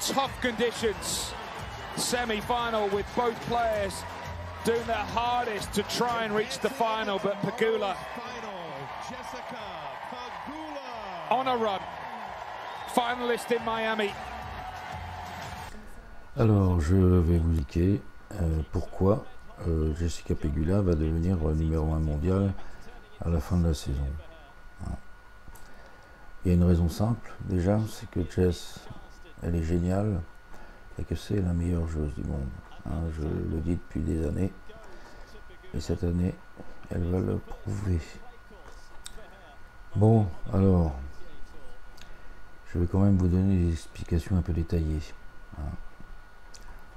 tough conditions. Semi-final with both players doing their hardest to try and reach the final, but Pegula on a run. Finalist in Miami. Alors, je vais vous expliquer pourquoi Jessica Pegula va devenir numéro 1 mondial à la fin de la saison. Il y a une raison simple, déjà, c'est que Jess, elle est géniale et que c'est la meilleure joueuse du monde. Je le dis depuis des années. Et cette année, elle va le prouver. Bon, alors, je vais quand même vous donner des explications un peu détaillées.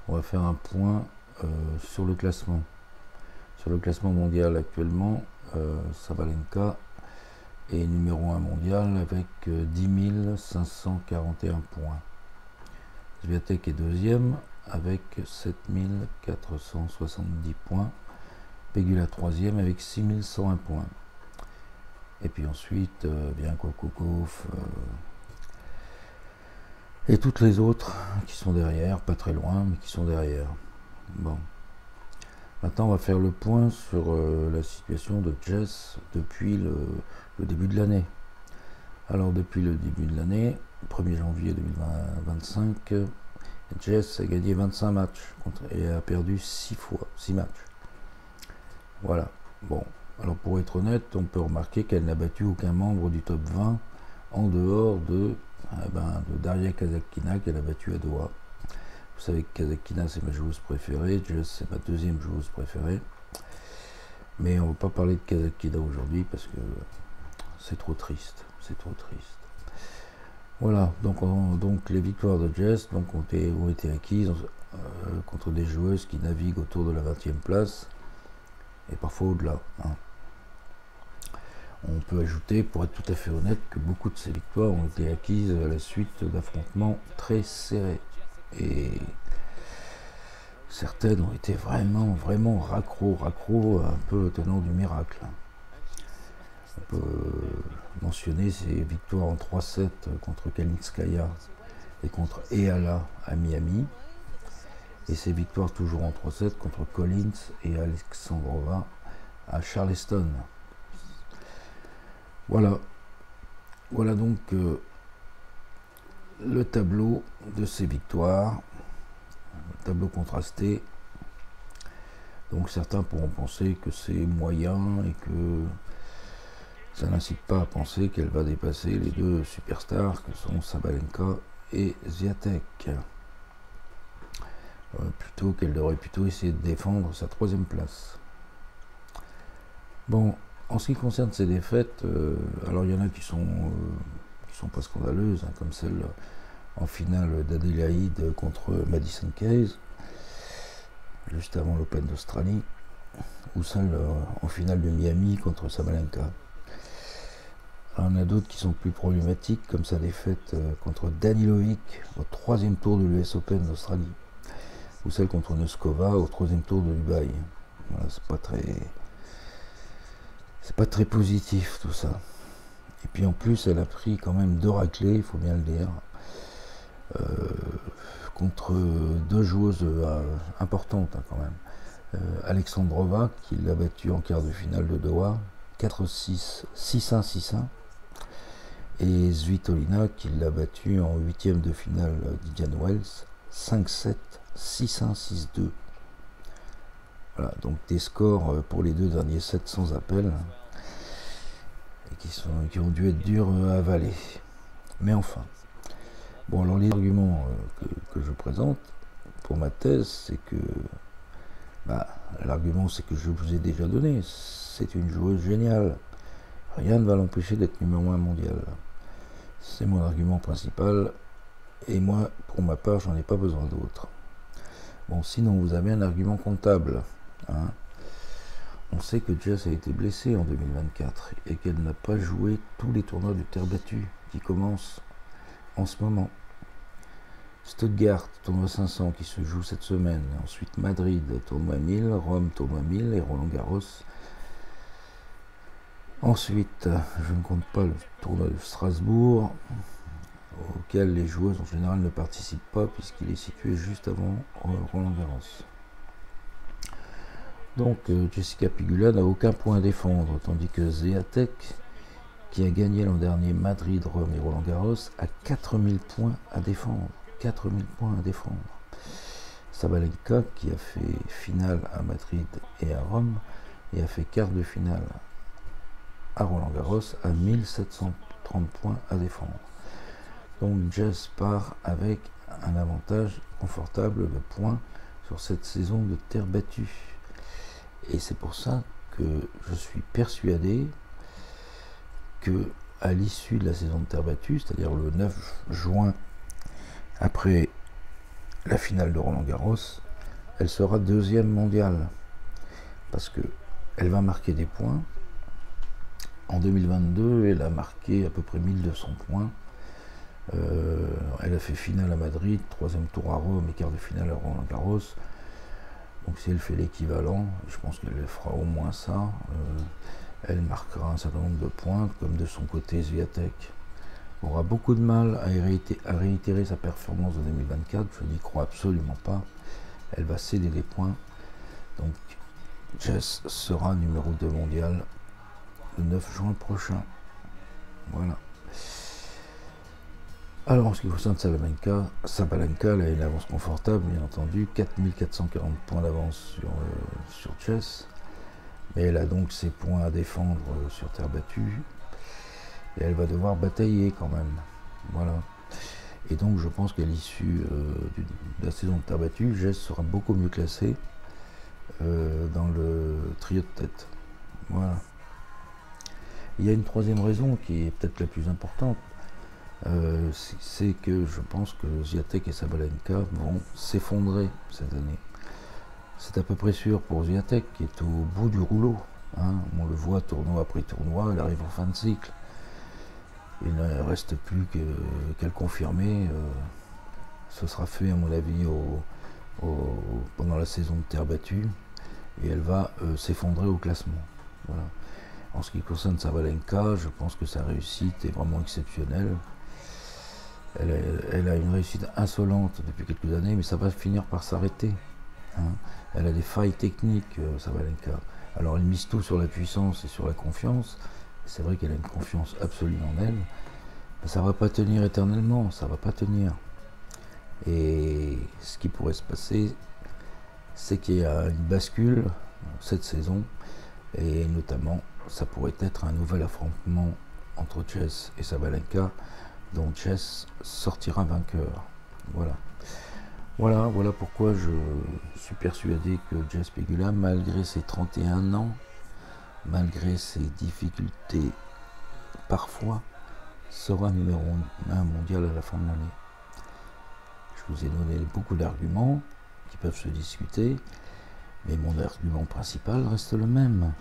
On va faire un point sur le classement. Sur le classement mondial actuellement, Sabalenka est numéro 1 mondial avec 10 541 points. Swiatek est deuxième avec 7 470 points. Pegula troisième avec 6 101 points. Et puis ensuite, bien Kokokov et toutes les autres qui sont derrière, pas très loin, mais qui sont derrière. Bon. Maintenant, on va faire le point sur la situation de Jess depuis le début de l'année. Alors, depuis le début de l'année, 1er janvier 2025, Jess a gagné 25 matchs et a perdu 6 matchs. Voilà. Bon. Alors, pour être honnête, on peut remarquer qu'elle n'a battu aucun membre du top 20 en dehors de Daria Kasatkina qu'elle a battu à Doha. Vous savez que Kasatkina c'est ma joueuse préférée, Jess c'est ma deuxième joueuse préférée. Mais on ne va pas parler de Kasatkina aujourd'hui parce que c'est trop triste. C'est trop triste. Voilà, donc les victoires de Jess ont été acquises contre des joueuses qui naviguent autour de la 20e place et parfois au-delà. On peut ajouter, pour être tout à fait honnête, que beaucoup de ces victoires ont été acquises à la suite d'affrontements très serrés. Et certaines ont été vraiment raccro, un peu tenant du miracle. On peut mentionner ces victoires en 3-7 contre Kalinskaya et contre Eala à Miami. Et ces victoires toujours en 3-7 contre Collins et Alexandrova à Charleston. Voilà donc le tableau de ces victoires, tableau contrasté. Donc certains pourront penser que c'est moyen et que ça n'incite pas à penser qu'elle va dépasser les deux superstars que sont Sabalenka et Swiatek. Plutôt qu'elle devrait plutôt essayer de défendre sa 3e place. Bon. En ce qui concerne ces défaites, alors il y en a qui sont pas scandaleuses, comme celle en finale d'Adélaïde contre Madison Keys, juste avant l'Open d'Australie, ou celle en finale de Miami contre Sabalenka. Alors, il y en a d'autres qui sont plus problématiques, comme sa défaite contre Danilovic au 3e tour de l'US Open d'Australie, ou celle contre Noskova au 3e tour de Dubaï. Voilà, c'est pas très positif tout ça. Et puis en plus, elle a pris quand même 2 raclées, il faut bien le dire, contre 2 joueuses importantes quand même. Alexandrova, qui l'a battue en quart de finale de Doha, 4-6, 6-1, 6-1. Et Svitolina, qui l'a battue en 8e de finale d'Indian Wells, 5-7, 6-1, 6-2. Voilà, donc des scores pour les 2 derniers sets sans appel et qui ont dû être durs à avaler. Mais enfin. Bon, alors les arguments que je présente pour ma thèse, c'est que l'argument c'est que je vous ai déjà donné. C'est une joueuse géniale. Rien ne va l'empêcher d'être numéro 1 mondial. C'est mon argument principal. Et moi, pour ma part, j'en ai pas besoin d'autre. Bon, sinon vous avez un argument comptable. On sait que Jess a été blessée en 2024 et qu'elle n'a pas joué tous les tournois de terre battue qui commencent en ce moment. Stuttgart, tournoi 500 qui se joue cette semaine. Ensuite Madrid, tournoi 1000, Rome, tournoi 1000 et Roland Garros. Ensuite, je ne compte pas le tournoi de Strasbourg. auquel les joueuses en général ne participent pas puisqu'il est situé juste avant Roland Garros. Donc Jessica Pegula n'a aucun point à défendre, tandis que Swiatek, qui a gagné l'an dernier Madrid, Rome et Roland Garros, a 4000 points à défendre. 4000 points à défendre. Sabalenka, qui a fait finale à Madrid et à Rome, et a fait quart de finale à Roland Garros, a 1730 points à défendre. Donc Jess part avec un avantage confortable de points sur cette saison de terre battue. Et c'est pour ça que je suis persuadé que à l'issue de la saison de terre battue, c'est-à-dire le 9 juin, après la finale de Roland Garros, elle sera deuxième mondiale. Parce que elle va marquer des points. En 2022, elle a marqué à peu près 1200 points. Elle a fait finale à Madrid, troisième tour à Rome et quart de finale à Roland Garros. Donc si elle fait l'équivalent, je pense qu'elle fera au moins ça. Elle marquera un certain nombre de points, comme de son côté Swiatek aura beaucoup de mal à réitérer sa performance de 2024. Je n'y crois absolument pas. Elle va céder des points. Donc Jess sera numéro 2 mondial le 9 juin prochain. Voilà. Alors en ce qui concerne Sabalenka, elle a une avance confortable, bien entendu, 4440 points d'avance sur Jess. Mais elle a donc ses points à défendre sur terre battue. Et elle va devoir batailler quand même. Voilà. Et donc je pense qu'à l'issue de la saison de terre battue, Jess sera beaucoup mieux classée dans le trio de tête. Voilà. Il y a une troisième raison qui est peut-être la plus importante. C'est que je pense que Swiatek et Sabalenka vont s'effondrer cette année. C'est à peu près sûr pour Swiatek qui est au bout du rouleau. Hein. On le voit tournoi après tournoi, elle arrive en fin de cycle. Il ne reste plus qu'à le confirmer. Ce sera fait à mon avis pendant la saison de terre battue et elle va s'effondrer au classement. Voilà. En ce qui concerne Sabalenka, je pense que sa réussite est vraiment exceptionnelle. Elle a une réussite insolente depuis quelques années, mais ça va finir par s'arrêter. Hein. Elle a des failles techniques, Sabalenka. Alors elle mise tout sur la puissance et sur la confiance. C'est vrai qu'elle a une confiance absolue en elle. Mais ça ne va pas tenir éternellement, ça ne va pas tenir. Et ce qui pourrait se passer, c'est qu'il y a une bascule cette saison. Et notamment, ça pourrait être un nouvel affrontement entre Jess et Sabalenka, dont Jess sortira vainqueur. Voilà pourquoi je suis persuadé que Jess Pegula, malgré ses 31 ans, malgré ses difficultés parfois, sera numéro 1 mondial à la fin de l'année. Je vous ai donné beaucoup d'arguments qui peuvent se discuter, mais mon argument principal reste le même.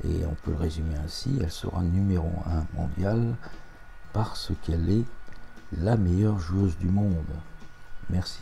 Et on peut le résumer ainsi, elle sera numéro 1 mondial parce qu'elle est la meilleure joueuse du monde. Merci.